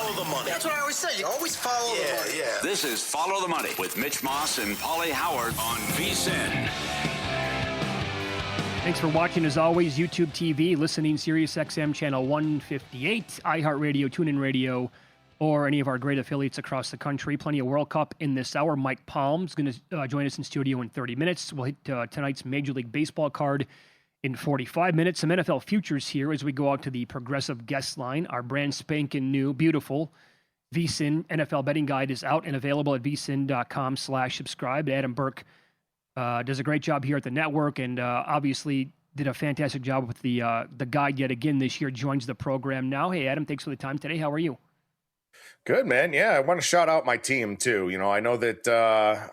follow the money. That's what I always say. You always follow the money. Yeah. This is Follow the Money with Mitch Moss and Pauly Howard on VSiN. Thanks for watching, as always, YouTube TV, listening Sirius XM Channel 158, iHeartRadio, TuneIn Radio, or any of our great affiliates across the country. Plenty of World Cup in this hour. Mike Palm's going to join us in studio in 30 minutes. We'll hit tonight's Major League Baseball card in 45 minutes. Some NFL futures here as we go out to the Progressive Guest Line. Our brand spanking new, beautiful VSiN NFL betting guide is out and available at vsin.com/subscribe. Adam Burke does a great job here at the network, and obviously did a fantastic job with the guide yet again this year. Joins the program now. Hey, Adam, thanks for the time today. How are you? Good, man. Yeah, I want to shout out my team, too. You know, I know that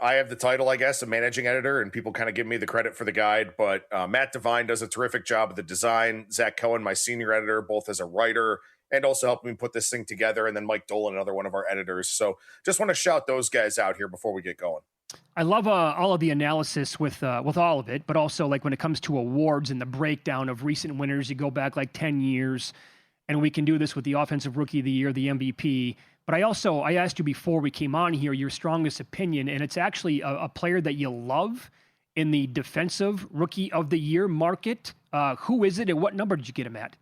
I have the title, I guess, of managing editor, and people kind of give me the credit for the guide, but Matt Devine does a terrific job of the design. Zach Cohen, my senior editor, both as a writer and also helped me put this thing together, and then Mike Dolan, another one of our editors. So just want to shout those guys out here before we get going. I love all of the analysis with all of it, but also like when it comes to awards and the breakdown of recent winners, you go back like 10 years, and we can do this with the Offensive Rookie of the Year, the MVP. But I asked you before we came on here your strongest opinion, and it's actually a player that you love in the Defensive Rookie of the Year market. Who is it, and what number did you get him at?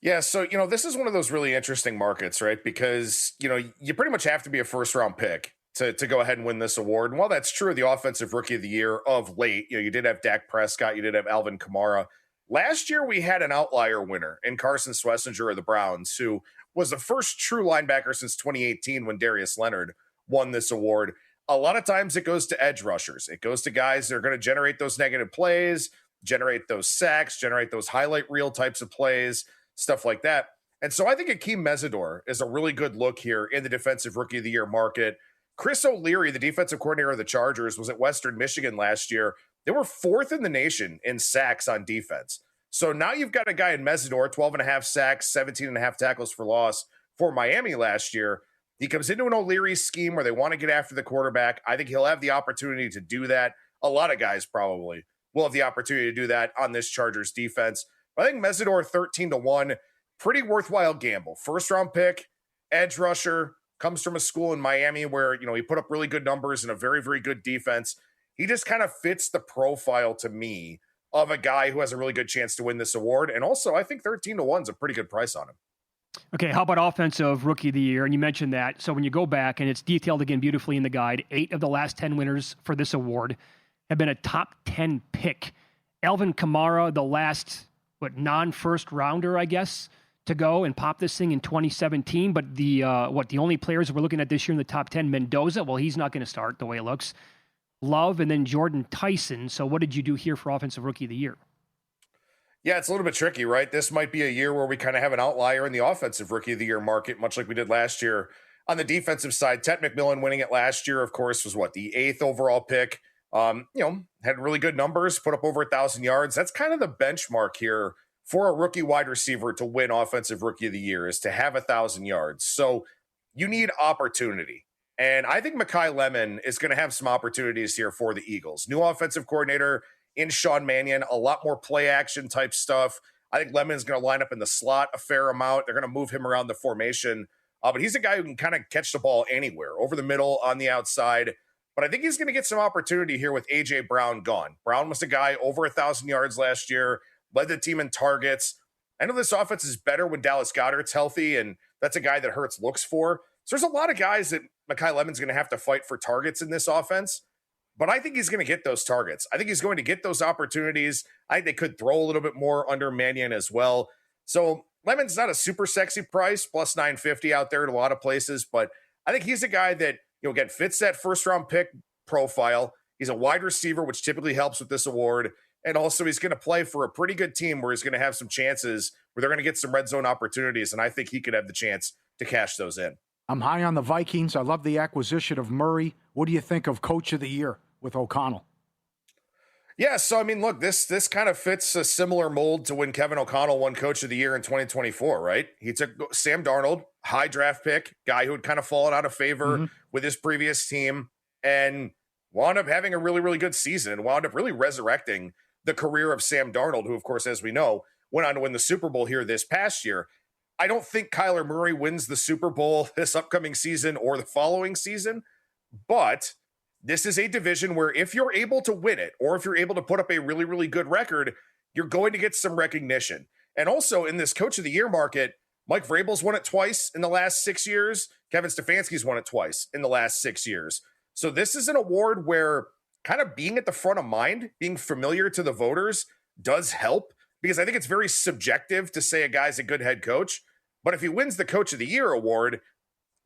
Yeah, so, you know, this is one of those really interesting markets, right? Because, you know, you pretty much have to be a first-round pick to go ahead and win this award. And while that's true of the Offensive Rookie of the Year of late, you know, you did have Dak Prescott, you did have Alvin Kamara. Last year, we had an outlier winner in Carson Schlesinger of the Browns, who was the first true linebacker since 2018 when Darius Leonard won this award. A lot of times it goes to edge rushers. It goes to guys that are going to generate those negative plays, generate those sacks, generate those highlight reel types of plays, stuff like that. And so I think Akeem Mesidor is a really good look here in the Defensive Rookie of the Year market. Chris O'Leary, the defensive coordinator of the Chargers, was at Western Michigan last year. They were fourth in the nation in sacks on defense. So now you've got a guy in Mesidor, 12.5 sacks, 17.5 tackles for loss for Miami last year. He comes into an O'Leary scheme where they want to get after the quarterback. I think he'll have the opportunity to do that. A lot of guys probably will have the opportunity to do that on this Chargers defense. But I think Mesidor 13-1, pretty worthwhile gamble. First round pick, edge rusher, comes from a school in Miami where, you know, he put up really good numbers and a very, very good defense. He just kind of fits the profile to me of a guy who has a really good chance to win this award. And also, I think 13-1 is a pretty good price on him. Okay, how about Offensive Rookie of the Year? And you mentioned that. So when you go back, and it's detailed again beautifully in the guide, 8 of the last 10 winners for this award have been a top 10 pick. Alvin Kamara, the last, non-first rounder, I guess, to go and pop this thing in 2017. But the only players we're looking at this year in the top 10, Mendoza, well, he's not going to start the way it looks. Love, and then Jordan Tyson. So what did you do here for Offensive Rookie of the Year? Yeah, it's a little bit tricky, right? This might be a year where we kind of have an outlier in the Offensive Rookie of the Year market, much like we did last year. On the defensive side, Ted McMillan winning it last year, of course, was the 8th overall pick. Had really good numbers, put up over 1,000 yards. That's kind of the benchmark here for a rookie wide receiver to win Offensive Rookie of the Year, is to have 1,000 yards. So you need opportunity. And I think Mekhi Lemon is going to have some opportunities here for the Eagles. New offensive coordinator in Sean Mannion, a lot more play action type stuff. I think Lemon's going to line up in the slot a fair amount. They're going to move him around the formation. But he's a guy who can kind of catch the ball anywhere, over the middle, on the outside. But I think he's going to get some opportunity here with A.J. Brown gone. Brown was a guy over 1,000 yards last year, led the team in targets. I know this offense is better when Dallas Goedert's healthy, and that's a guy that Hurts looks for. So there's a lot of guys that Mekhi Lemon's going to have to fight for targets in this offense, but I think he's going to get those targets. I think he's going to get those opportunities. I think they could throw a little bit more under Mannion as well. So Lemon's not a super sexy price, plus 950 out there in a lot of places, but I think he's a guy that, again, fits that first round pick profile. He's a wide receiver, which typically helps with this award. And also he's going to play for a pretty good team where he's going to have some chances where they're going to get some red zone opportunities. And I think he could have the chance to cash those in. I'm high on the Vikings. I love the acquisition of Murray. What do you think of Coach of the Year with O'Connell? Yeah, so, look, this kind of fits a similar mold to when Kevin O'Connell won Coach of the Year in 2024, right? He took Sam Darnold, high draft pick, guy who had kind of fallen out of favor with his previous team, and wound up having a really, really good season, and wound up really resurrecting the career of Sam Darnold, who, of course, as we know, went on to win the Super Bowl here this past year. I don't think Kyler Murray wins the Super Bowl this upcoming season or the following season, but this is a division where if you're able to win it, or if you're able to put up a really, really good record, you're going to get some recognition. And also in this Coach of the Year market, Mike Vrabel's won it twice in the last 6 years. Kevin Stefanski's won it twice in the last 6 years. So this is an award where kind of being at the front of mind, being familiar to the voters does help, because I think it's very subjective to say a guy's a good head coach. But if he wins the Coach of the Year award,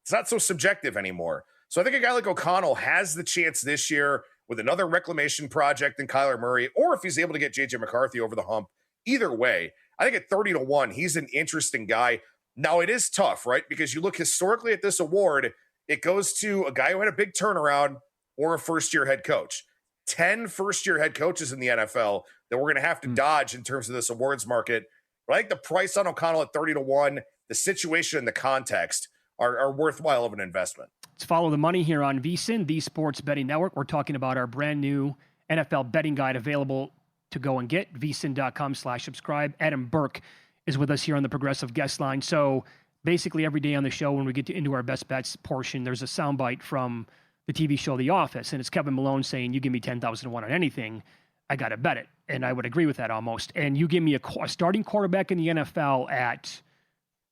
it's not so subjective anymore. So I think a guy like O'Connell has the chance this year with another reclamation project in Kyler Murray, or if he's able to get J.J. McCarthy over the hump. Either way, I think at 30-1, he's an interesting guy. Now, it is tough, right? Because you look historically at this award, it goes to a guy who had a big turnaround or a first-year head coach. 10 first-year head coaches in the NFL that we're going to have to dodge in terms of this awards market. But I think the price on O'Connell at 30-1, the situation and the context are worthwhile of an investment. Let's follow the money here on VSiN, the Sports Betting Network. We're talking about our brand new NFL betting guide available to go and get, vsin.com/subscribe. Adam Burke is with us here on the Progressive Guest Line. So basically every day on the show, when we get into our best bets portion, there's a soundbite from the TV show The Office, and it's Kevin Malone saying, you give me 10,000 to 1 on anything, I got to bet it. And I would agree with that almost. And you give me a starting quarterback in the NFL at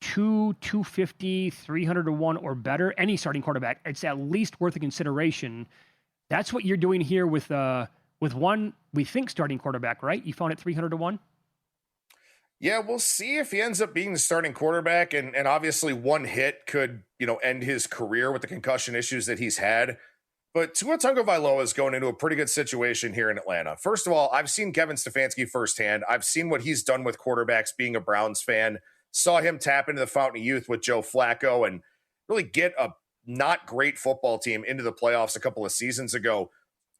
250, 300 to 1 or better, any starting quarterback, it's at least worth a consideration. That's what you're doing here with one, we think, starting quarterback, right? You found it 300 to 1? Yeah, we'll see if he ends up being the starting quarterback. And obviously one hit could, end his career with the concussion issues that he's had. But Tua Tagovailoa is going into a pretty good situation here in Atlanta. First of all, I've seen Kevin Stefanski firsthand. I've seen what he's done with quarterbacks being a Browns fan. Saw him tap into the fountain of youth with Joe Flacco and really get a not great football team into the playoffs a couple of seasons ago.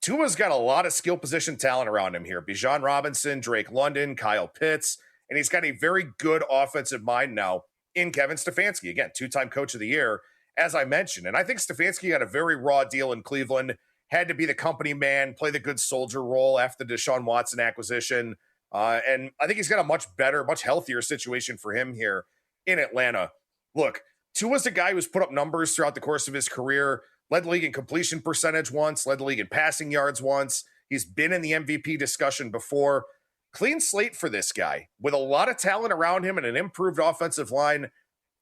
Tua's got a lot of skill position talent around him here. Bijan Robinson, Drake London, Kyle Pitts, and he's got a very good offensive mind now in Kevin Stefanski. Again, two-time Coach of the Year, as I mentioned. And I think Stefanski got a very raw deal in Cleveland, had to be the company man, play the good soldier role after the Deshaun Watson acquisition. And I think he's got a much better, much healthier situation for him here in Atlanta. Look, Tua's a guy who's put up numbers throughout the course of his career, led the league in completion percentage once, led the league in passing yards once. He's been in the MVP discussion before. Clean slate for this guy with a lot of talent around him and an improved offensive line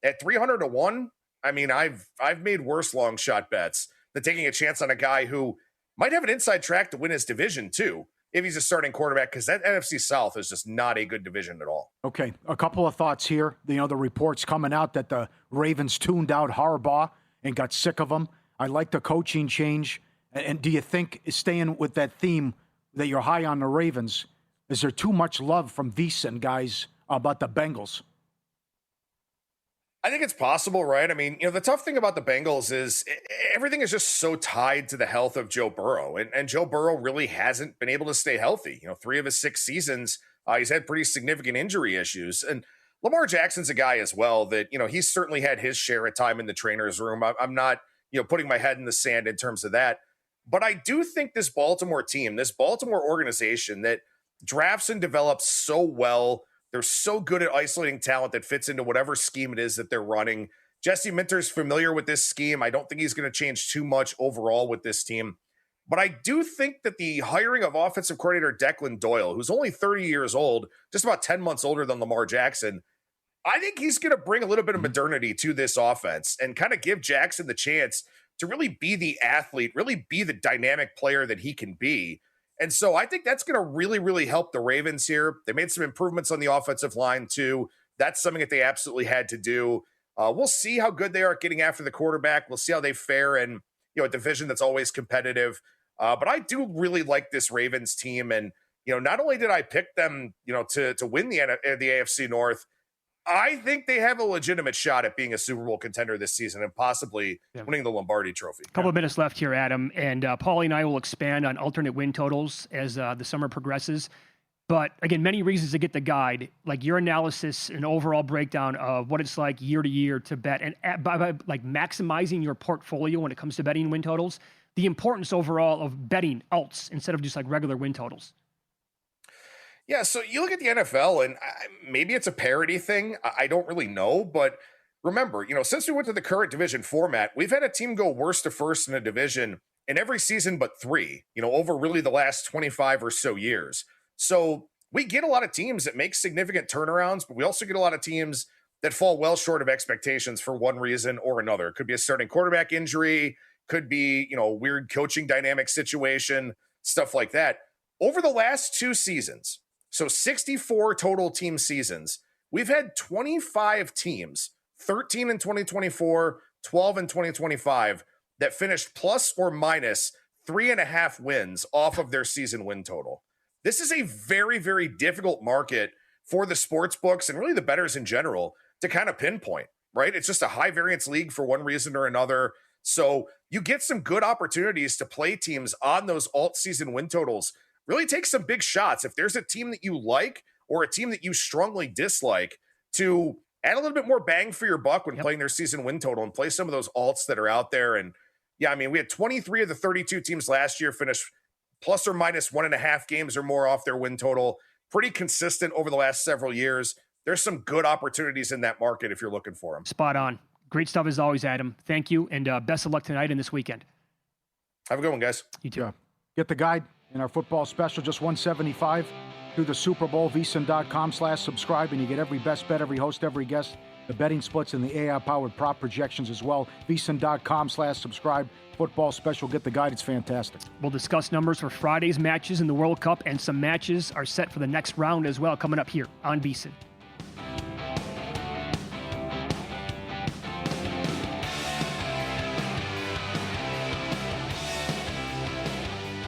at 300 to 1. I mean, I've made worse long shot bets than taking a chance on a guy who might have an inside track to win his division too, if he's a starting quarterback, because that NFC South is just not a good division at all. Okay, a couple of thoughts here. The reports coming out that the Ravens tuned out Harbaugh and got sick of him. I like the coaching change. And do you think, staying with that theme that you're high on the Ravens, is there too much love from VSiN guys about the Bengals? I think it's possible, right? I mean, the tough thing about the Bengals is everything is just so tied to the health of Joe Burrow. And Joe Burrow really hasn't been able to stay healthy. 3 of his 6 seasons, he's had pretty significant injury issues. And Lamar Jackson's a guy as well that, he's certainly had his share of time in the trainer's room. I'm not, putting my head in the sand in terms of that. But I do think this Baltimore team, this Baltimore organization that drafts and develops so well, they're so good at isolating talent that fits into whatever scheme it is that they're running. Jesse Minter's familiar with this scheme. I don't think he's going to change too much overall with this team. But I do think that the hiring of offensive coordinator Declan Doyle, who's only 30 years old, just about 10 months older than Lamar Jackson, I think he's going to bring a little bit of modernity to this offense and kind of give Jackson the chance to really be the athlete, really be the dynamic player that he can be. And so I think that's going to really, really help the Ravens here. They made some improvements on the offensive line too. That's something that they absolutely had to do. We'll see how good they are at getting after the quarterback. We'll see how they fare in a division that's always competitive. But I do really like this Ravens team. And, not only did I pick them, to win the AFC North, I think they have a legitimate shot at being a Super Bowl contender this season and possibly winning the Lombardi Trophy. A couple of minutes left here, Adam. And Pauly and I will expand on alternate win totals as the summer progresses. But again, many reasons to get the guide, like your analysis and overall breakdown of what it's like year to year to bet, and by maximizing your portfolio when it comes to betting win totals, the importance overall of betting alts instead of just like regular win totals. Yeah, so you look at the NFL, and maybe it's a parity thing. I don't really know, but remember, since we went to the current division format, we've had a team go worst to first in a division in every season but three, over really the last 25 or so years. So we get a lot of teams that make significant turnarounds, but we also get a lot of teams that fall well short of expectations for one reason or another. It could be a starting quarterback injury, could be, a weird coaching dynamic situation, stuff like that. Over the last two seasons, so 64 total team seasons, we've had 25 teams, 13 in 2024, 12 in 2025, that finished plus or minus 3.5 wins off of their season win total. This is a very, very difficult market for the sports books and really the bettors in general to kind of pinpoint, right? It's just a high variance league for one reason or another. So you get some good opportunities to play teams on those alt season win totals. Really take some big shots. If there's a team that you like or a team that you strongly dislike, to add a little bit more bang for your buck when playing their season win total and play some of those alts that are out there. And yeah, I mean, we had 23 of the 32 teams last year finish plus or minus 1.5 games or more off their win total. Pretty consistent over the last several years. There's some good opportunities in that market if you're looking for them. Spot on. Great stuff as always, Adam. Thank you, and best of luck tonight and this weekend. Have a good one, guys. You too. Yeah. Get the guide in our football special, just $175 through the Super Bowl, vsin.com/subscribe, and you get every best bet, every host, every guest, the betting splits, and the AI-powered prop projections as well. vsin.com/subscribe. Football special. Get the guide. It's fantastic. We'll discuss numbers for Friday's matches in the World Cup, and some matches are set for the next round as well, coming up here on VSiN.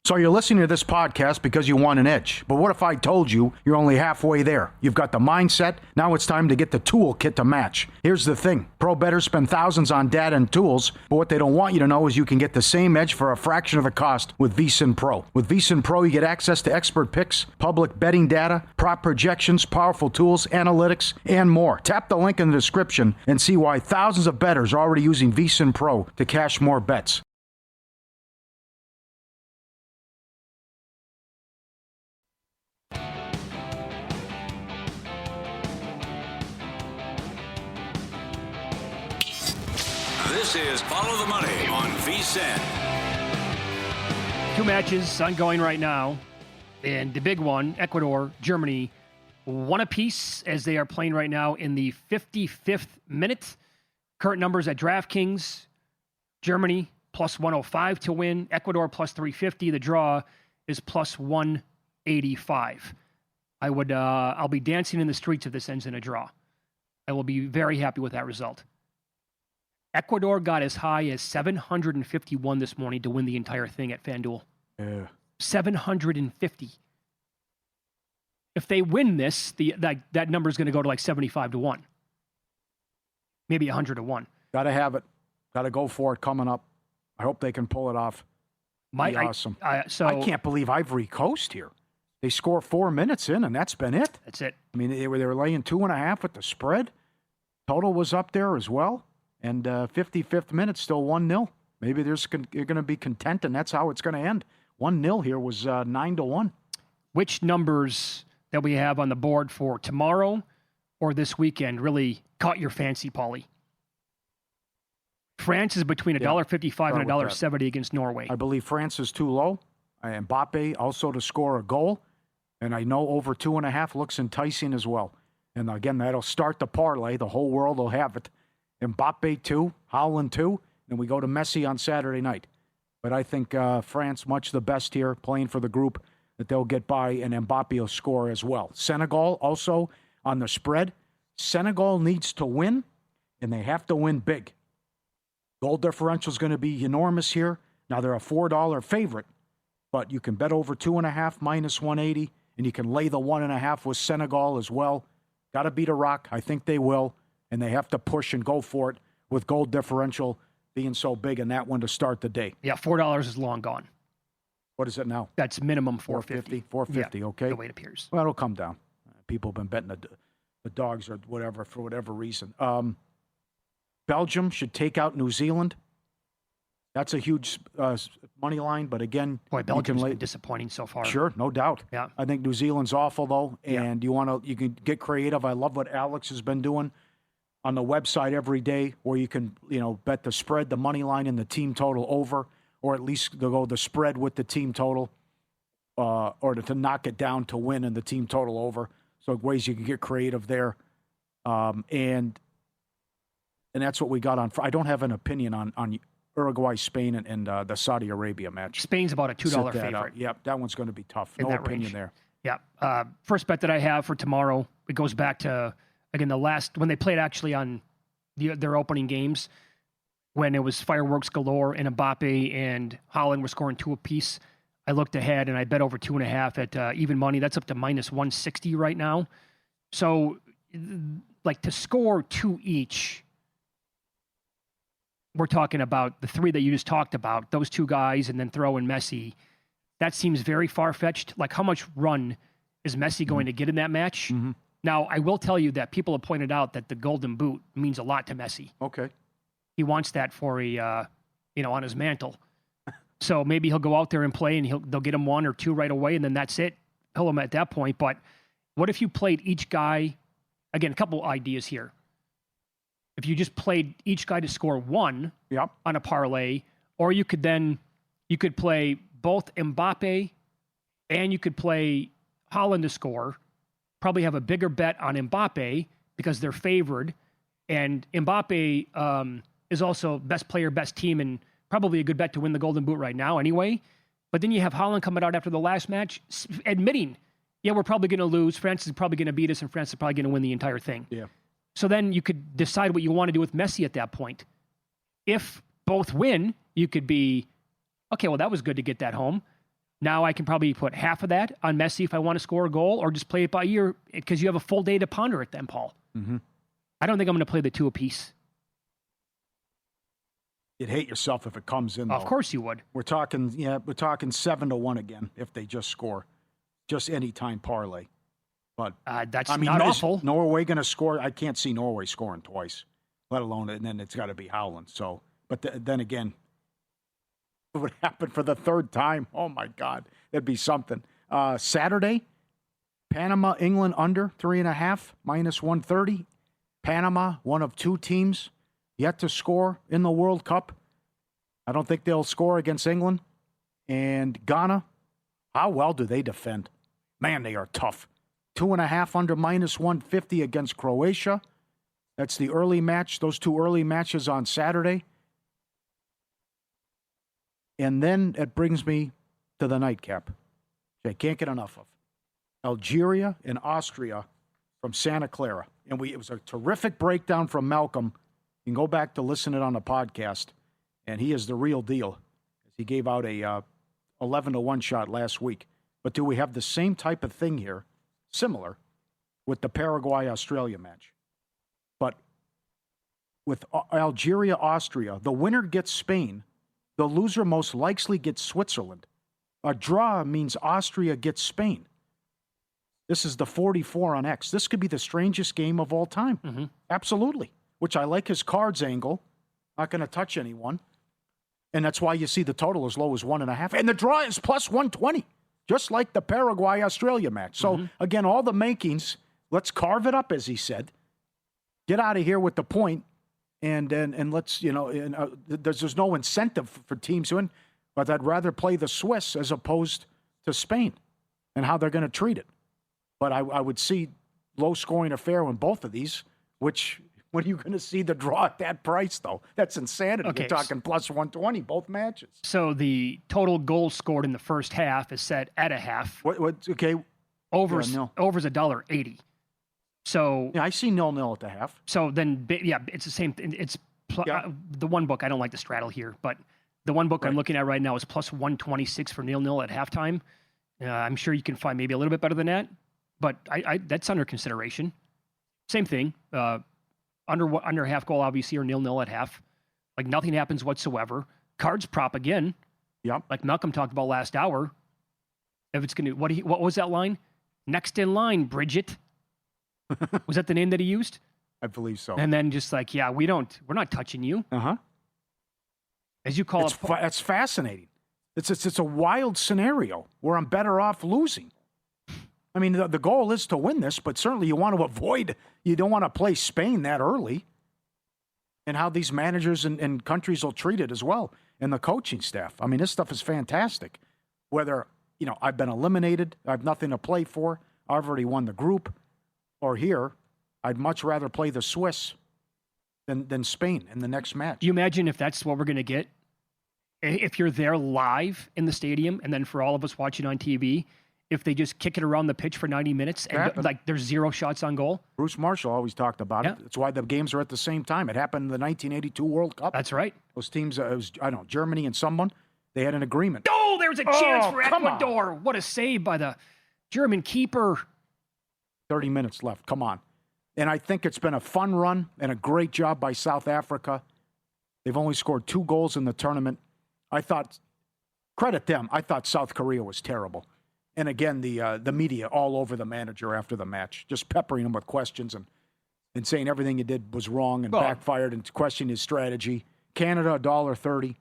So you're listening to this podcast because you want an edge. But what if I told you you're only halfway there? You've got the mindset. Now it's time to get the toolkit to match. Here's the thing. Pro bettors spend thousands on data and tools, but what they don't want you to know is you can get the same edge for a fraction of the cost with VSiN Pro. With VSiN Pro, you get access to expert picks, public betting data, prop projections, powerful tools, analytics, and more. Tap the link in the description and see why thousands of bettors are already using VSiN Pro to cash more bets. This is Follow the Money on VSiN. Two matches ongoing right now, and the big one, Ecuador, Germany, one apiece as they are playing right now in the 55th minute. Current numbers at DraftKings, Germany plus 105 to win, Ecuador plus 350. The draw is plus 185. I'll be dancing in the streets if this ends in a draw. I will be very happy with that result. Ecuador got as high as 751 this morning to win the entire thing at FanDuel. Yeah. 750. If they win this, that number is going to go to like 75 to 1. Maybe 100 to 1. Got to have it. Got to go for it coming up. I hope they can pull it off. Be awesome. I can't believe Ivory Coast here. They score 4 minutes in, and that's been it. That's it. I mean, they were laying 2.5 with the spread. Total was up there as well. And 55th minute, still 1-0. Maybe you're going to be content, and that's how it's going to end. 1-0 here was 9-1. Which numbers that we have on the board for tomorrow or this weekend really caught your fancy, Pauly? France is between $1.55 and $1.70 against Norway. I believe France is too low. Mbappe also to score a goal. And I know over 2.5 looks enticing as well. And again, that'll start the parlay. The whole world will have it. Mbappe 2, Haaland 2, and we go to Messi on Saturday night. But I think France much the best here, playing for the group that they'll get by, and Mbappe will score as well. Senegal also on the spread. Senegal needs to win, and they have to win big. Goal differential is going to be enormous here. Now, they're a $4 favorite, but you can bet over 2.5 minus 180, and you can lay the 1.5 with Senegal as well. Got to beat Iraq. I think they will. And they have to push and go for it with goal differential being so big in that one to start the day. Yeah, $4 is long gone. What is it now? That's minimum $4.50. $4.50, okay. The way it appears. Well, it'll come down. People have been betting the dogs or whatever for whatever reason. Belgium should take out New Zealand. That's a huge money line, but again, Boy, Belgium's been disappointing so far. Sure, no doubt. Yeah. I think New Zealand's awful though, and you can get creative. I love what Alex has been doing on the website every day, where you can bet the spread, the money line, and the team total over, or at least to go the spread with the team total, or to knock it down to win and the team total over. So ways you can get creative there, and that's what we got on. I don't have an opinion on Uruguay, Spain, and the Saudi Arabia match. Spain's about a $2 favorite. Yep, that one's going to be tough. No opinion range. there. Yeah. First bet that I have for tomorrow, it goes back to, again, when they played actually on their opening games, when it was fireworks galore and Mbappe and Haaland were scoring 2 apiece. I looked ahead and I bet over 2.5 at even money. That's up to minus 160 right now. So, like, to score 2 each, we're talking about the 3 that you just talked about, those 2 guys, and then throw in Messi. That seems very far-fetched. Like, how much run is Messi going to get in that match? Mm-hmm. Now, I will tell you that people have pointed out that the Golden Boot means a lot to Messi. Okay. He wants that for on his mantle. So maybe he'll go out there and play, and they'll get him 1 or 2 right away, and then that's it. He'll him at that point. But what if you played each guy? Again, a couple ideas here. If you just played each guy to score 1 on a parlay, or you could play both Mbappe and you could play Haaland to score. Probably have a bigger bet on Mbappe because they're favored, and Mbappe is also best player, best team, and probably a good bet to win the Golden Boot right now anyway. But then you have Haaland coming out after the last match admitting, we're probably going to lose. France is probably going to beat us, and France is probably going to win the entire thing. Yeah. So then you could decide what you want to do with Messi at that point. If both win, you could be, okay, well, that was good to get that home. Now I can probably put half of that on Messi if I want to score a goal, or just play it by ear because you have a full day to ponder it then, Paul. Mm-hmm. I don't think I'm going to play the 2 apiece. You'd hate yourself if it comes in, though. Of course you would. We're talking 7-1 again if they just score. Just any time parlay. But that's not awful. Norway going to score? I can't see Norway scoring twice, let alone, and then it's got to be Haaland. So, but then again, it would happen for the 3rd time. Oh my God, that'd be something. Saturday, Panama, England under 3.5, minus 130. Panama, one of 2 teams yet to score in the World Cup. I don't think they'll score against England. And Ghana, how well do they defend? Man, they are tough. 2.5 under minus 150 against Croatia. That's the early match. Those 2 early matches on Saturday. And then it brings me to the nightcap, which I can't get enough of. Algeria and Austria from Santa Clara. And it was a terrific breakdown from Malcolm. You can go back to listen to it on the podcast. And he is the real deal. He gave out a 11-1 shot last week. But do we have the same type of thing here, similar, with the Paraguay-Australia match? But with Algeria-Austria, the winner gets Spain. The loser most likely gets Switzerland. A draw means Austria gets Spain. This is the 44 on X. This could be the strangest game of all time. Mm-hmm. Absolutely. Which I like his cards angle. Not going to touch anyone. And that's why you see the total as low as 1.5. And the draw is plus 120, just like the Paraguay-Australia match. So, again, all the makings, let's carve it up, as he said. Get out of here with the point. And let's, there's no incentive for teams to win, but I'd rather play the Swiss as opposed to Spain and how they're going to treat it. But I would see low-scoring affair in both of these, which, when are you going to see the draw at that price, though? That's insanity. Okay, you're talking plus 120, both matches. So the total goals scored in the first half is set at a half. Okay. Over's $1.80. So yeah, I see 0-0 at the half. So then, it's the same thing. It's the one book. I don't like to straddle here, but the one book I'm looking at right now is plus 126 for 0-0 at halftime. I'm sure you can find maybe a little bit better than that, but I that's under consideration. Same thing. Under half goal, obviously, or 0-0 at half. Like nothing happens whatsoever. Cards prop again. Yep. Like Malcolm talked about last hour. If it's going to, what was that line? Next in line, Bridget. Was that the name that he used? I believe so. And then just like, we're not touching you. Uh-huh. As you call it. That's fascinating. It's a wild scenario where I'm better off losing. I mean, the goal is to win this, but certainly you want to avoid, you don't want to play Spain that early. And how these managers and countries will treat it as well, and the coaching staff. I mean, this stuff is fantastic. Whether, I've been eliminated, I have nothing to play for, I've already won the group, or here, I'd much rather play the Swiss than Spain in the next match. Do you imagine if that's what we're going to get? If you're there live in the stadium, and then for all of us watching on TV, if they just kick it around the pitch for 90 minutes and there's 0 shots on goal? Bruce Marshall always talked about it. That's why the games are at the same time. It happened in the 1982 World Cup. That's right. Those teams, Germany and someone, they had an agreement. Oh, there's a chance for Ecuador. What a save by the German keeper. 30 minutes left. Come on. And I think it's been a fun run and a great job by South Africa. They've only scored 2 goals in the tournament. Credit them. I thought South Korea was terrible. And again, the media all over the manager after the match, just peppering him with questions and saying everything he did was wrong and backfired and questioning his strategy. Canada, $1.30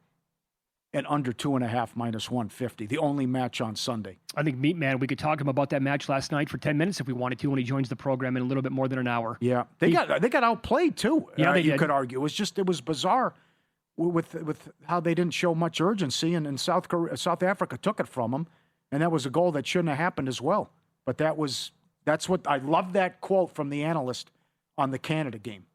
and under 2.5 minus 150. The only match on Sunday. I think, Meat Man, we could talk to him about that match last night for 10 minutes if we wanted to when he joins the program in a little bit more than an hour. Yeah, they got outplayed too. Yeah, they you did. could argue it was bizarre with how they didn't show much urgency, and South Africa took it from them, and that was a goal that shouldn't have happened as well. But that's what I love, that quote from the analyst on the Canada game,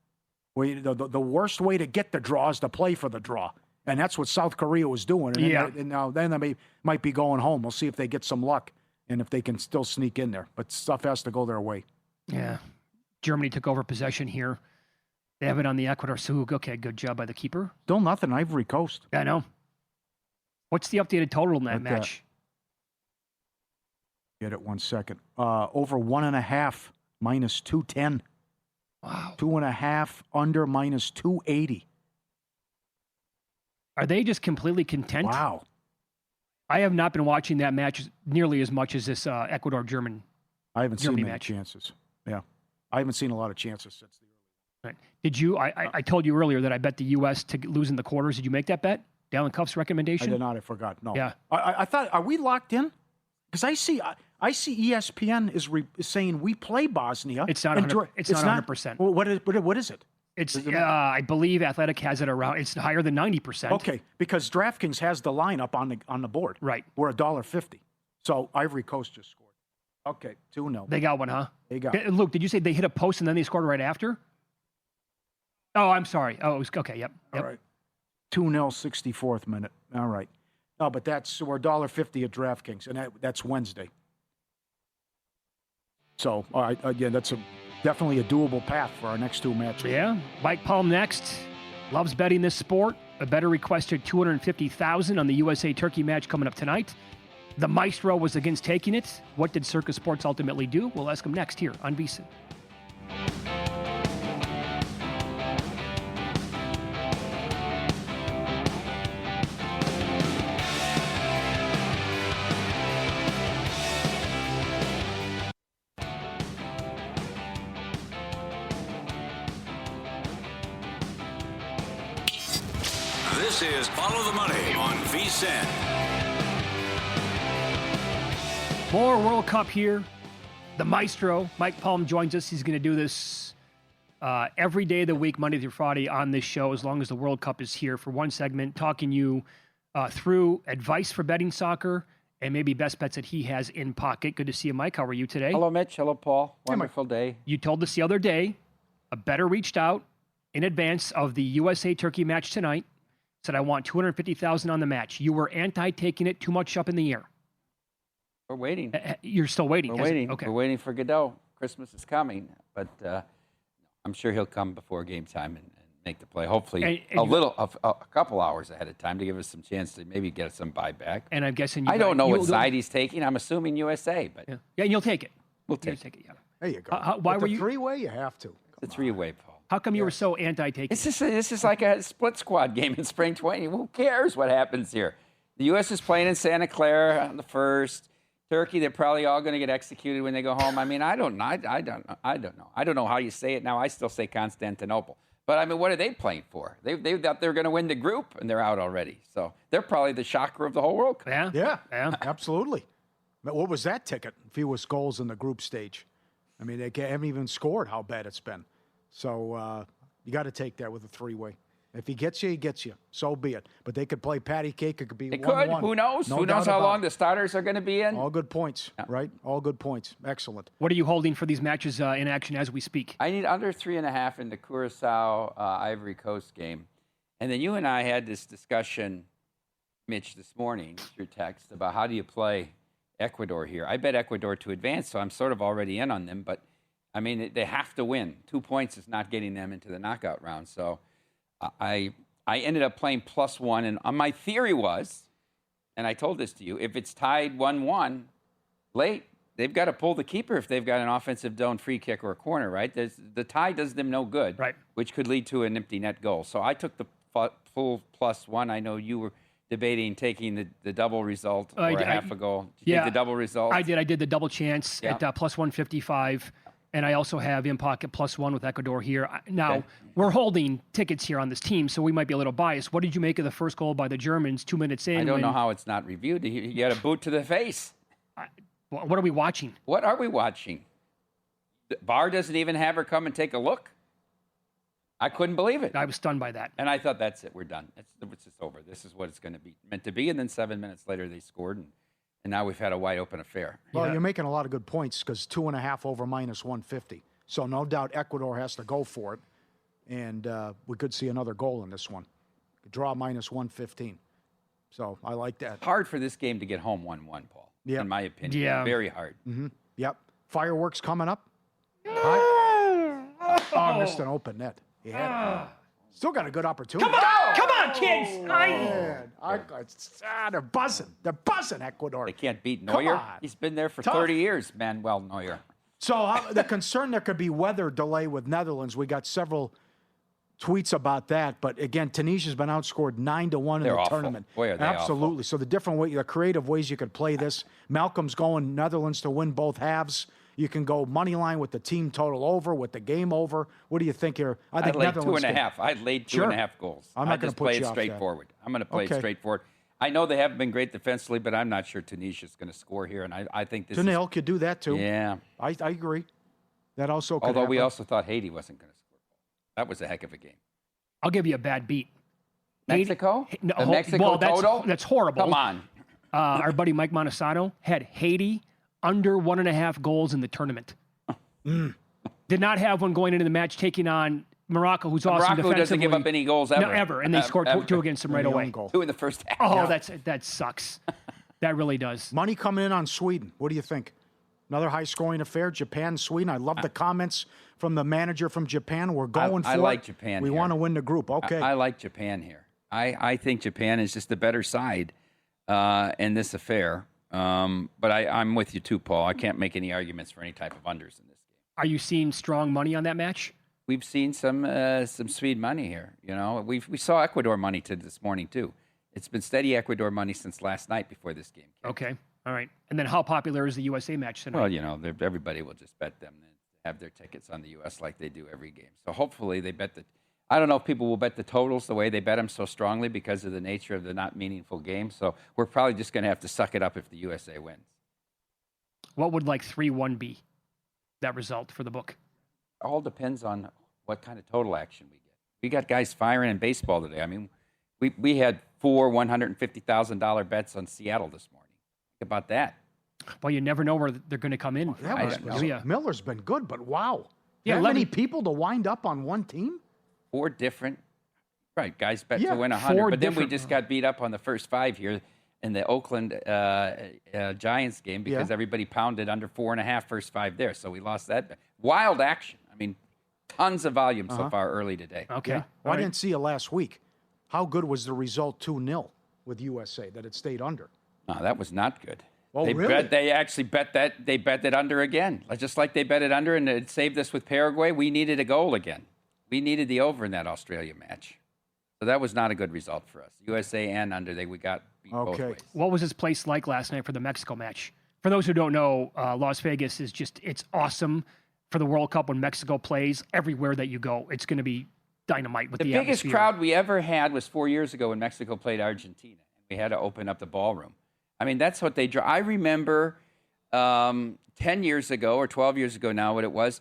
where the worst way to get the draw is to play for the draw. And that's what South Korea was doing. And now they might be going home. We'll see if they get some luck and if they can still sneak in there. But stuff has to go their way. Yeah. Germany took over possession here. They have it on the Ecuador Sug. Okay, good job by the keeper. Still nothing, Ivory Coast. Yeah, I know. What's the updated total in that match? Get it 1 second. Over 1.5 minus 210. Wow. 2.5 under minus 280. Are they just completely content? Wow. I have not been watching that match nearly as much as this Ecuador-German. I haven't seen many match. chances. Yeah. I haven't seen a lot of chances since the early. Right. Did you? I told you earlier that I bet the U.S. to lose in the quarters. Did you make that bet? Dallin Cuff's recommendation? I did not. I forgot. No. Yeah. I thought, are we locked in? Because I see ESPN is saying we play Bosnia. It's not 100%. Well, what is it? It's I believe Athletic has it around. It's higher than 90%. Okay, because DraftKings has the lineup on the board. Right. We're $1.50. So Ivory Coast just scored. Okay, 2-0. They got one, huh? They got it. Luke, did you say they hit a post and then they scored right after? Oh, I'm sorry. Oh, it was okay. Yep. All right. 2-0, 64th minute. All right. No, but we're $1.50 at DraftKings, and that's Wednesday. So, all right, again, that's definitely a doable path for our next 2 matches. Yeah. Mike Palm next. Loves betting this sport. A better requested $250,000 on the USA-Turkey match coming up tonight. The Maestro was against taking it. What did Circus Sports ultimately do? We'll ask him next here on VSiN. This is Follow the Money on VSiN. More World Cup here. The Maestro, Mike Palm, joins us. He's going to do this every day of the week, Monday through Friday, on this show, as long as the World Cup is here, for one segment, talking you through advice for betting soccer and maybe best bets that he has in pocket. Good to see you, Mike. How are you today? Hello, Mitch. Hello, Paul. Wonderful day. You told us the other day a bettor reached out in advance of the USA-Turkey match tonight, said, I want $250,000 on the match. You were anti-taking it, too much up in the air. We're waiting. You're still waiting. We're waiting. Okay. We're waiting for Godot. Christmas is coming, but I'm sure he'll come before game time and make the play. Hopefully, a couple hours ahead of time to give us some chance to maybe get some buyback. And I'm guessing I don't know what side he's taking. I'm assuming USA, but yeah, and you'll take it. We'll take it. Yeah. There you go. Why were you three-way? You have to. It's a 3-way, Paul. How come you were so anti-taking? This is like a split squad game in spring 20. Who cares what happens here? The U.S. is playing in Santa Clara on the 1st. Turkey, they're probably all going to get executed when they go home. I mean, I don't know. I don't know how you say it now. I still say Constantinople. But, I mean, what are they playing for? They thought they were going to win the group, and they're out already. So they're probably the shocker of the whole World Cup. Yeah. Absolutely. But what was that ticket? Fewest goals in the group stage. I mean, they haven't even scored how bad it's been. So you got to take that with a three-way. If he gets you, he gets you. So be it. But they could play patty cake. It could be 1-1. It could. Who knows? No Who knows how doubt long about the starters are going to be in? All good points, right? All good points. Excellent. What are you holding for these matches in action as we speak? I need under 3.5 in the Curacao Ivory Coast game. And then you and I had this discussion, Mitch, this morning through text about how do you play Ecuador here. I bet Ecuador to advance, so I'm sort of already in on them. But, I mean, they have to win. 2 points is not getting them into the knockout round. So I ended up playing +1, and my theory was, and I told this to you, if it's tied 1-1 late, they've got to pull the keeper if they've got an offensive zone free kick or a corner, right? The tie does them no good, right? Which could lead to an empty net goal. So I took the full +1. I know you were debating taking the double result or half a goal. Did you take the double result? I did. I did the double chance at +155. And I also have in pocket +1 with Ecuador here. Now, we're holding tickets here on this team, so we might be a little biased. What did you make of the first goal by the Germans 2 minutes in? I don't know how it's not reviewed. He got a boot to the face. What are we watching? What are we watching? The VAR doesn't even have her come and take a look. I couldn't believe it. I was stunned by that. And I thought, that's it. We're done. It's just over. This is what it's going to be meant to be. And then 7 minutes later, they scored, and now we've had a wide open affair. Well, you're making a lot of good points because 2.5 over -150. So no doubt Ecuador has to go for it. And we could see another goal in this one. Draw -115. So I like that. Hard for this game to get home 1-1, Paul. Yeah. In my opinion. Yeah. Very hard. Mm-hmm. Yep. Fireworks coming up. Oh, missed an open net. He had it. Still got a good opportunity. Come on, kids! They're buzzing. They're buzzing, Ecuador. They can't beat Come Neuer. on. He's been there for Tough. 30 years, Manuel Neuer. So the concern there could be weather delay with Netherlands. We got several tweets about that. But again, Tunisia's been outscored 9-1 in the awful. tournament. Boy, are they Absolutely. awful. So the creative ways you could play this. Malcolm's going Netherlands to win both halves. You can go money line with the team total over, with the game over. What do you think here? I think I'd laid Netherlands 2.5. I'd laid 2.5 goals. I'm not I gonna just put play you it off that. straightforward. I'm going to play it Okay. straightforward. I know they haven't been great defensively, but I'm not sure Tunisia's going to score here, and I think this 2-0 could do that too. Yeah. I agree. That also could Although we happen. also thought Haiti wasn't going to score. That was a heck of a game. I'll give you a bad beat. Mexico? No, The Mexico total? That's horrible. Come on. Our buddy Mike Montesano had Haiti under 1.5 goals in the tournament. Did not have one going into the match taking on Morocco, who's awesome Morocco defensively. doesn't give up any goals ever. No, ever. And they scored two against them right Only away. one goal. 2 in the first half. Oh, that sucks. That really does. Money coming in on Sweden. What do you think? Another high-scoring affair, Japan, Sweden. I love the comments from the manager from Japan. We're going for it. I like Japan We here. want to win the group. Okay. I like Japan here. I think Japan is just the better side in this affair. But I'm with you too, Paul. I can't make any arguments for any type of unders in this game. Are you seeing strong money on that match? We've seen some Swede money here. You know, we saw Ecuador money this morning too. It's been steady Ecuador money since last night before this game came. Okay. All right. And then how popular is the USA match tonight? Well, you know, everybody will just bet them and have their tickets on the U.S. like they do every game. So hopefully they bet I don't know if people will bet the totals the way they bet them so strongly because of the nature of the not meaningful game. So we're probably just going to have to suck it up if the USA wins. What would 3-1 be, that result for the book? All depends on what kind of total action we get. We got guys firing in baseball today. I mean, we had 4 $150,000 bets on Seattle this morning. Think about that. Well, you never know where they're going to come in. Miller's been good, but wow. Yeah, that 11 many people to wind up on one team? 4 different, guys bet to win 100. 4 But then we different- just got beat up on the first 5 here in the Oakland Giants game because everybody pounded under 4.5 first 5 there. So we lost that. Wild action. I mean, tons of volume so far early today. Okay. Yeah. Well, I didn't see it last week. How good was the result 2-0 with USA that it stayed under? No, that was not good. Oh, they really? They actually bet that. They bet it under again. Just like they bet it under and it saved us with Paraguay. We needed a goal again. We needed the over in that Australia match. So that was not a good result for us. USA and under, we got beat both ways. What was this place like last night for the Mexico match? For those who don't know, Las Vegas is it's awesome for the World Cup when Mexico plays. Everywhere that you go, it's going to be dynamite with The the biggest atmosphere. crowd we ever had was 4 years ago when Mexico played Argentina. We had to open up the ballroom. I mean, that's what they draw. I remember 10 years ago or 12 years ago now what it was,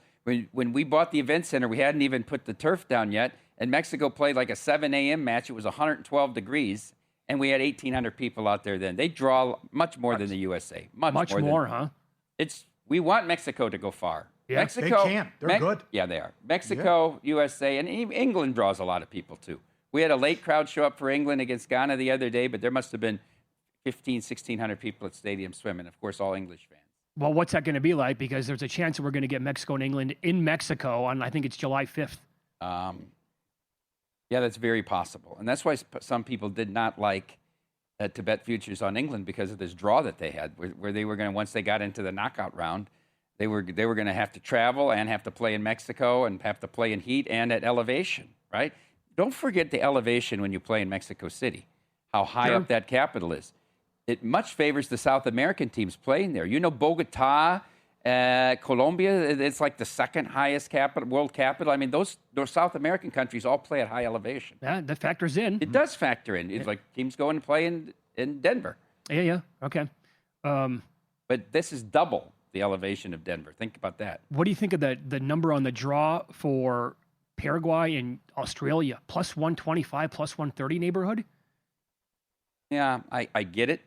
when we bought the event center, we hadn't even put the turf down yet, and Mexico played like a 7 a.m. match. It was 112 degrees, and we had 1,800 people out there then. They draw much more than the USA. Much more, than, huh? We want Mexico to go far. Yeah, Mexico, they can. They're good. Yeah, they are. Mexico, USA, and England draws a lot of people too. We had a late crowd show up for England against Ghana the other day, but there must have been 1,600 people at Stadium Swim, and of course, all English fans. Well, what's that going to be like? Because there's a chance that we're going to get Mexico and England in Mexico on, I think it's July 5th. Yeah, that's very possible. And that's why some people did not like to bet futures on England because of this draw that they had, where they were going to, once they got into the knockout round, they were going to have to travel and have to play in Mexico and have to play in heat and at elevation, right? Don't forget the elevation when you play in Mexico City, how high up that capital is. It much favors the South American teams playing there. You know, Bogota, Colombia, it's like the second highest world capital. I mean, those South American countries all play at high elevation. Yeah, that factors in. It does factor in. It's like teams go and play in Denver. Yeah. Okay. But this is double the elevation of Denver. Think about that. What do you think of the number on the draw for Paraguay and Australia? Plus 125, plus 130 neighborhood? Yeah, I get it.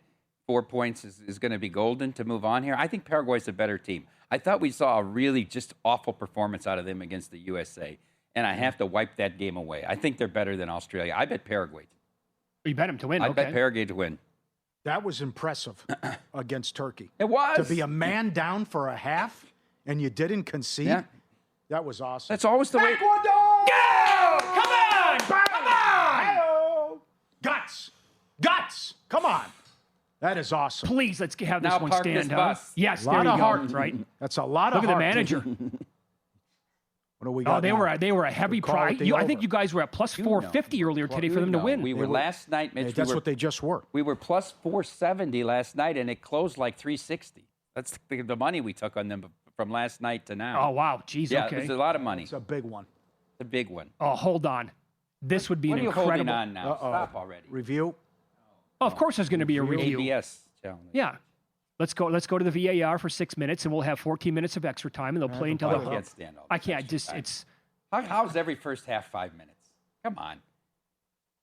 4 points is going to be golden to move on here. I think Paraguay's a better team. I thought we saw a really just awful performance out of them against the USA, and I have to wipe that game away. I think they're better than Australia. I bet Paraguay. You bet them to win. I bet Paraguay to win. That was impressive against Turkey. It was. To be a man down for a half and you didn't concede. Yeah. That was awesome. That's always the way. Ecuador! Go! Come on! Come on! Guts! Come on. That is awesome. Please, let's have this Now one park stand. this Huh? bus. Yes, A there lot you of go. heart. Right. That's a lot Look of at the heart. manager. What do we got? Oh, they now? were a heavy Call price. it the I think over. you guys were at plus 450 earlier today for them to win. We were last night, Mitch. Hey, that's what they just were. We were plus 470 last night, and it closed like 360. That's the money we took on them from last night to now. Oh wow, geez. yeah, Okay. it's a lot of money. It's a big one. It's a big one. Oh, hold on. This would be What an are you incredible. holding on now? Uh-oh. Stop already. Review. Oh, of course, there's going to be a review. ABS challenge. Yeah. Let's go to the VAR for 6 minutes, and we'll have 14 minutes of extra time, and they'll play until I the. can't stand all I this can't. extra Just time. it's. How's every first half 5 minutes? Come on.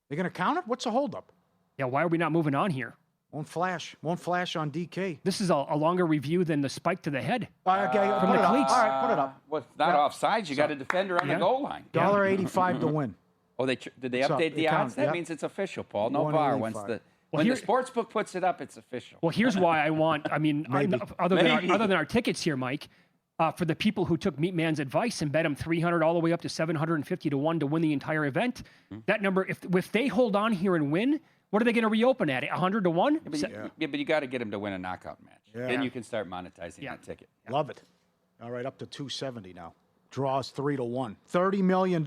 They're going to count it? What's the holdup? Yeah. Why are we not moving on here? Won't flash on DK. This is a longer review than the spike to the head. Okay, From put the it up. cleats. All right, put it up. Well, it's not offsides. You got a defender on Yeah. the goal line. $1.85 to win. Oh, did they It's up. update the It odds? counts, That yep. means it's official, Paul. No VAR. When $1.85. the here- sports book puts it up, it's official. Well, here's why I want. I mean, Maybe. other Maybe. than our tickets here, Mike, for the people who took Meat Man's advice and bet him 300 all the way up to 750 to 1 to win the entire event, that number, if they hold on here and win, what are they going to reopen at? 100 to 1? Yeah, but you got to get him to win a knockout match. Yeah. Then you can start monetizing Yeah. that ticket. Love it. All right, up to 270 now. Draws 3 to 1. $30 million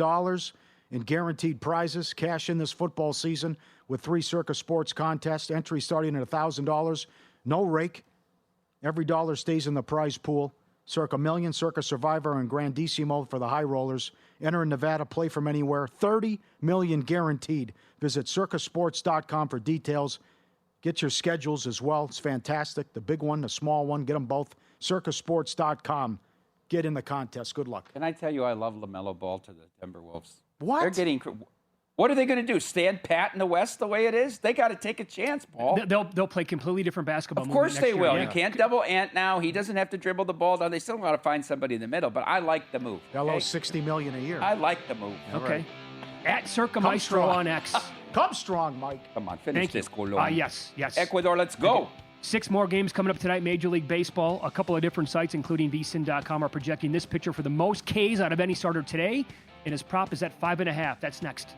in guaranteed prizes. Cash in this football season with 3 Circa Sports contests. Entry starting at $1,000. No rake. Every dollar stays in the prize pool. Circa Million, Circa Survivor, and Grandissimo for the high rollers. Enter in Nevada, play from anywhere. $30 million guaranteed. Visit circasports.com for details. Get your schedules as well. It's fantastic. The big one, the small one, get them both. circasports.com. Get in the contest. Good luck. Can I tell you I love LaMelo Ball to the Timberwolves? What? They're getting. What are they going to do? Stand pat in the West the way it is? They got to take a chance, Paul. They'll play completely different basketball. Of course next they year, will. yeah. You can't double Ant now. He doesn't have to dribble the ball down. They still got to find somebody in the middle, but I like the move. Hello, okay? $60 million a year. I like the move. Okay. At Circa Come Maestro strong. on X. Come strong, Mike. Come on, finish Thank this, you. Colon. Yes. Ecuador, let's go. 6 more games coming up tonight, Major League Baseball. A couple of different sites, including vsin.com, are projecting this pitcher for the most Ks out of any starter today, and his prop is at 5.5. That's next.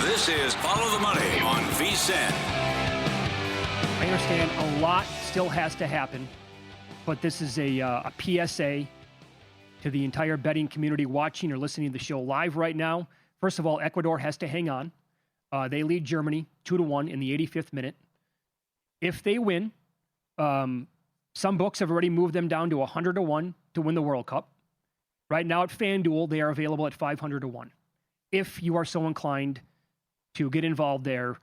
This is Follow the Money on VSiN. I understand a lot still has to happen but this is a PSA to the entire betting community watching or listening to the show live right now. First of all, Ecuador has to hang on. They lead Germany 2-1 in the 85th minute. If they win, some books have already moved them down to 100-1 to win the World Cup. Right now at FanDuel, they are available at 500-1. If you are so inclined to get involved there,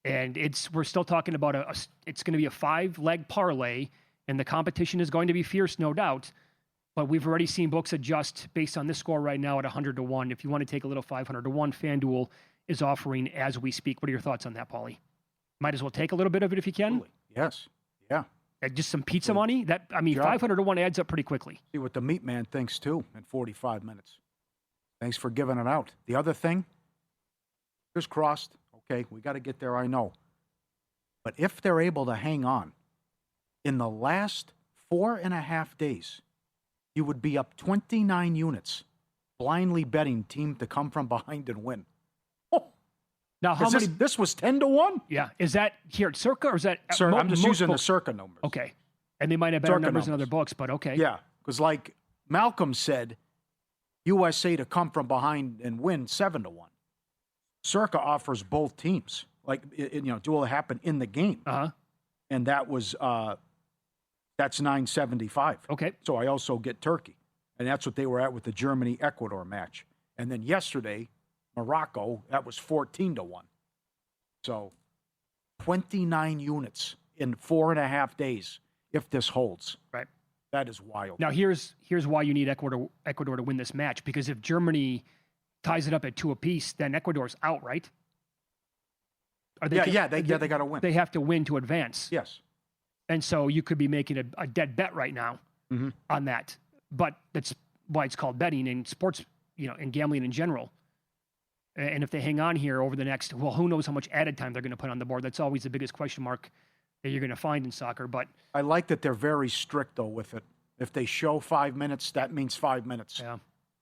and we're still talking about it's going to be a 5-leg parlay, and the competition is going to be fierce, no doubt. But we've already seen books adjust based on this score right now at 100-1. If you want to take a little 500-1, FanDuel is offering as we speak. What are your thoughts on that, Pauly? Might as well take a little bit of it if you can. Yes. Yeah. Just some pizza money. 500-1 adds up pretty quickly. See what the meat man thinks too in 45 minutes. Thanks for giving it out. The other thing, fingers crossed. Okay, we got to get there. I know, but if they're able to hang on in the last 4.5 days, you would be up 29 units, blindly betting team to come from behind and win. Oh, now how many? This was 10-1. Yeah, is that here at Circa or is that? Sir, I'm just using books? the Circa numbers. Okay, and they might have better Circa numbers in other books, but okay. Yeah, because like Malcolm said, USA to come from behind and win 7-1. Circa offers both teams. Like do will happen in the game, and that was. That's $9.75. Okay. So I also get Turkey. And that's what they were at with the Germany-Ecuador match. And then yesterday, Morocco, that was 14-1. So 29 units in 4.5 days if this holds. Right. That is wild. Now, here's why you need Ecuador to win this match. Because if Germany ties it up at 2 apiece, then Ecuador's out, right? They got to win. They have to win to advance. Yes. And so you could be making a dead bet right now on that. But that's why it's called betting in sports, and gambling in general. And if they hang on here over the next, who knows how much added time they're going to put on the board. That's always the biggest question mark that you're going to find in soccer. But I like that they're very strict, though, with it. If they show 5 minutes, that means 5 minutes. Yeah.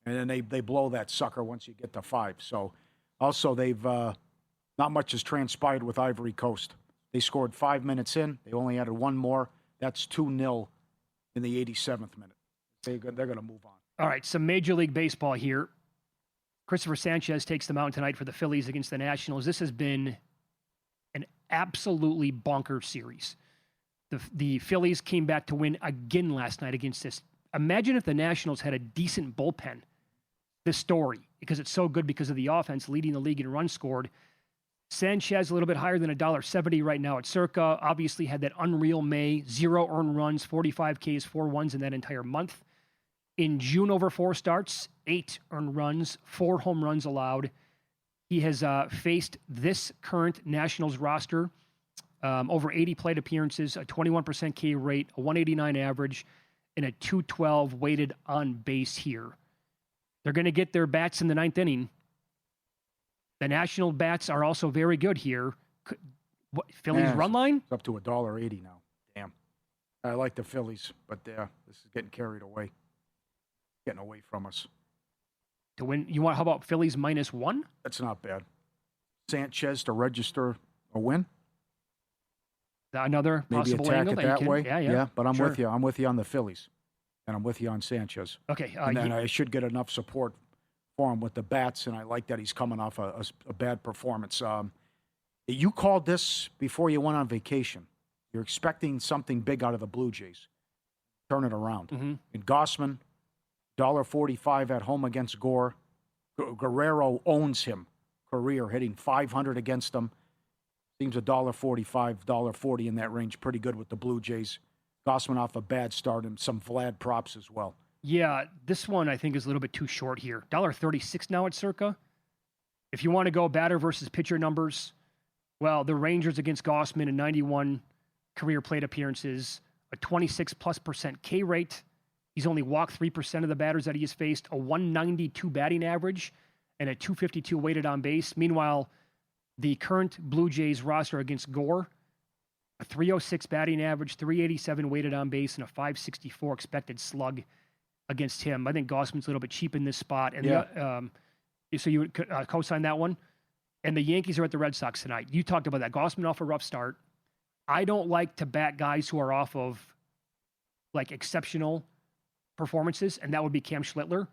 And then they blow that sucker once you get to 5. So also they've not much has transpired with Ivory Coast. They scored 5 minutes in. They only added one more. That's 2-0 in the 87th minute. They're going to move on. All right, some Major League Baseball here. Christopher Sanchez takes the mound tonight for the Phillies against the Nationals. This has been an absolutely bonkers series. The Phillies came back to win again last night against this. Imagine if the Nationals had a decent bullpen. This story, because it's so good because of the offense leading the league in runs scored. Sanchez a little bit higher than $1.70 right now at Circa. Obviously had that unreal May, 0 earned runs, 45 Ks, 4 1s in that entire month. In June over 4 starts, 8 earned runs, 4 home runs allowed. He has faced this current Nationals roster, over 80 plate appearances, a 21% K rate, a 189 average, and a 212 weighted on base here. They're going to get their bats in the 9th inning. The National bats are also very good here. Phillies run line? It's up to $1.80 now. Damn. I like the Phillies, but this is getting carried away. Getting away from us. To win, how about Phillies -1? That's not bad. Sanchez to register a win. Another Maybe possible attack angle it that way. Yeah, but I'm sure. with you. I'm with you on the Phillies. And I'm with you on Sanchez. Okay. And then I should get enough support for him with the bats, and I like that he's coming off a bad performance. You called this before you went on vacation. You're expecting something big out of the Blue Jays. Turn it around. Mm-hmm. And Gossman, $1.45 at home against Gore. Guerrero owns him. Career hitting 500 against them. Seems $1.45, $1.40 in that range. Pretty good with the Blue Jays. Gossman off a bad start and some Vlad props as well. Yeah, this one I think is a little bit too short here. $1.36 now at Circa. If you want to go batter versus pitcher numbers, well, the Rangers against Gossman in 91 career plate appearances, a 26+% K rate. He's only walked 3% of the batters that he has faced, a 192 batting average, and a 252 weighted on base. Meanwhile, the current Blue Jays roster against Gore, a 306 batting average, 387 weighted on base, and a 564 expected slug against him. I think Gossman's a little bit cheap in this spot. And so you would co-sign that one. And the Yankees are at the Red Sox tonight. You talked about that. Gossman off a rough start. I don't like to bat guys who are off of like exceptional performances, and that would be Cam Schlittler.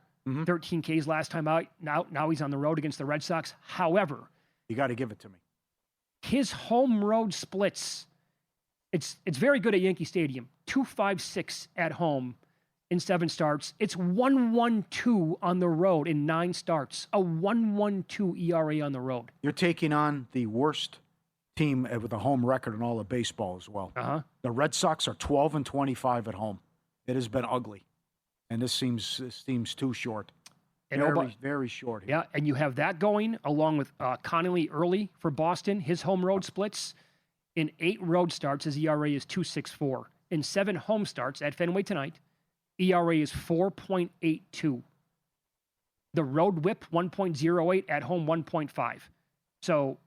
13 Ks last time out. Now he's on the road against the Red Sox. However, You got to give it to me. his home road splits, it's very good at Yankee Stadium. 2.56 at home in 7 starts. It's 1.12 on the road in 9 starts. A 1.12 ERA on the road. You're taking on the worst team with a home record in all of baseball as well. The Red Sox are 12-25 at home. It has been ugly, and this seems too short. And Very short here. Yeah, and you have that going along with Connolly early for Boston. His home road splits. In 8 road starts, his ERA is 2.64. In 7 home starts at Fenway tonight, ERA is 4.82. The road whip, 1.08. At home, 1.5. So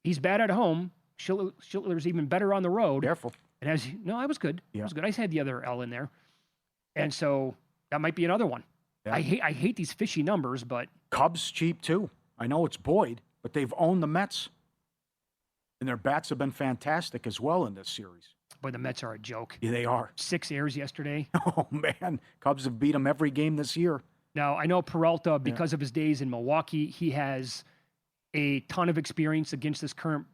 he's bad at home. Schiller's even better on the road. Careful. And I was good. Yeah. I was good. I had the other L in there. And so that might be another one. Yeah. I hate these fishy numbers, but Cubs cheap too. I know it's Boyd, but they've owned the Mets. And their bats have been fantastic as well in this series. boy, the Mets are a joke. Yeah, they are. 6 errors yesterday. Oh, man. Cubs have beat them every game this year. Now, I know Peralta, because of his days in Milwaukee, he has a ton of experience against this current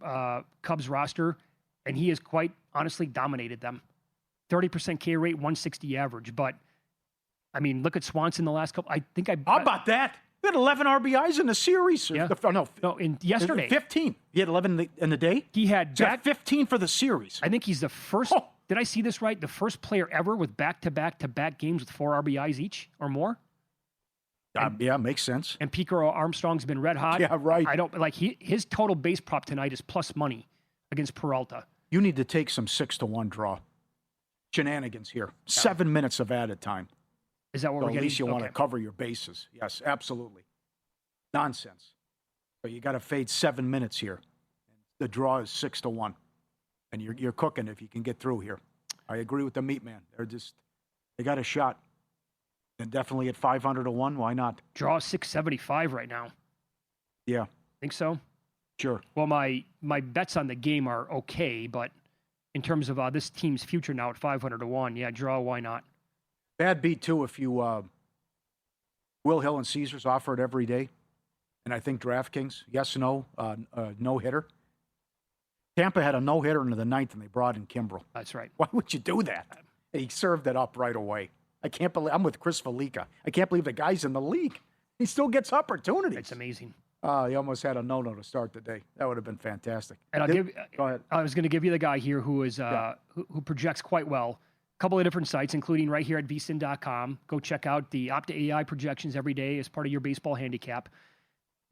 Cubs roster, and he has quite honestly dominated them. 30% K rate, 160 average. But, I mean, look at Swanson the last couple. How about that? He had 11 RBIs in the series. Yeah. In yesterday. 15. He had 11 in the day? He had He's got 15 for the series. I think he's the first. Oh. Did I see this right? The first player ever with back-to-back games with 4 RBIs each or more. Yeah, makes sense. And Pico Armstrong's been red hot. Yeah, right. I don't like his total base prop tonight is plus money against Peralta. You need to take some 6-1 draw. Shenanigans here. 7 minutes of added time. Is that what So we're at getting? least you want to cover your bases. Yes, absolutely. Nonsense. So you got to fade 7 minutes here. The draw is 6-1. And you're cooking if you can get through here. I agree with the meat man. They got a shot. And definitely at 500-1, why not? Draw 675 right now. Yeah, Think so? sure. Well, my bets on the game are okay, but in terms of this team's future now at 500-1, yeah, draw, why not? Bad beat, too, if you Will Hill and Caesars offer it every day. And I think DraftKings, yes, no, no-hitter. Tampa had a no-hitter into the 9th, and they brought in Kimbrel. That's right. Why would you do that? He served it up right away. I can't believe I'm with Chris Felica. I can't believe the guy's in the league. He still gets opportunities. It's amazing. He almost had a no-no to start the day. That would have been fantastic. And Go ahead. I was going to give you the guy here who is who projects quite well. A couple of different sites, including right here at vsin.com. Go check out the Opta AI projections every day as part of your baseball handicap.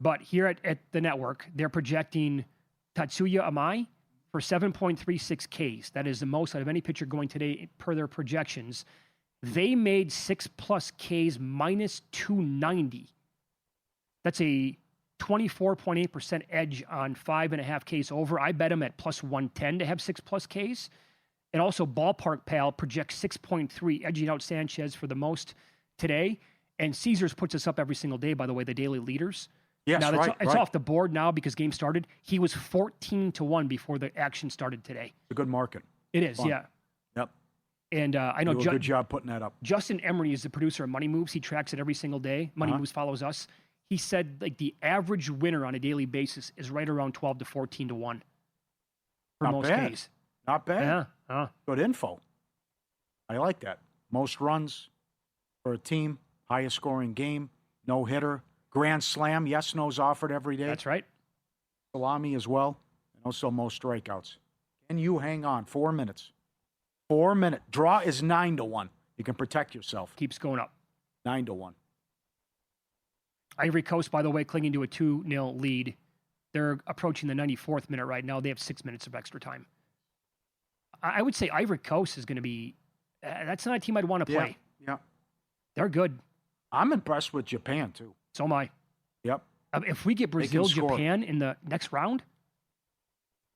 But here at the network, they're projecting Tatsuya Amai for 7.36 Ks. That is the most out of any pitcher going today per their projections. They made 6+ Ks minus 290. That's a 24.8% edge on 5.5 Ks over. I bet them at plus 110 to have 6+ Ks. And also Ballpark Pal projects 6.3, edging out Sanchez for the most today. And Caesars puts us up every single day, by the way, the daily leaders. Yes, now, right. It's off the board now because game started. He was 14-1 before the action started today. It's a good market. It is, Fun. yeah. Yep. And I know Do a good job putting that up. Justin Emery is the producer of Money Moves. He tracks it every single day. Money Moves follows us. He said like the average winner on a daily basis is right around 12 to 14 to 1 for Not most bad. days. Not bad. Yeah. Good info. I like that. Most runs for a team, highest scoring game, no hitter, grand slam, yes, no's offered every day. That's right. Salami as well, and also most strikeouts. Can you hang on 4 minutes? 4 minute draw is 9-1. You can protect yourself. Keeps going up. 9-1. Ivory Coast, by the way, clinging to a 2-0 lead. They're approaching the 94th minute right now. They have 6 minutes of extra time. I would say Ivory Coast is going to be. That's not a team I'd want to play. Yeah. They're good. I'm impressed with Japan too. So am I. Yep. If we get Brazil, score. Japan in the next round,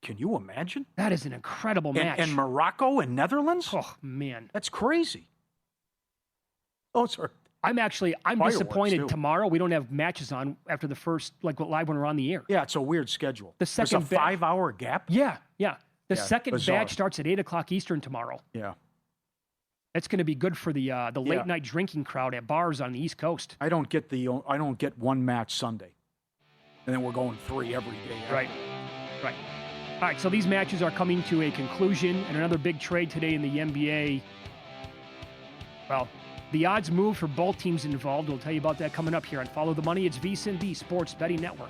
Can you imagine? that is an incredible match. And Morocco and Netherlands? Oh man, That's crazy. Those are I'm Fireworks, disappointed. too. Tomorrow we don't have matches on after the first live when we're on the air. yeah, it's a weird schedule. The second There's a 5-hour gap. Yeah. The Yeah, second bizarre. batch starts at 8:00 Eastern tomorrow. Yeah. That's going to be good for the late night drinking crowd at bars on the East Coast. I don't get one match Sunday, and then we're going 3 every day. Right. All right, so these matches are coming to a conclusion, and another big trade today in the NBA. Well, the odds move for both teams involved. We'll tell you about that coming up here on Follow the Money. It's VSiN, the Sports Betting Network.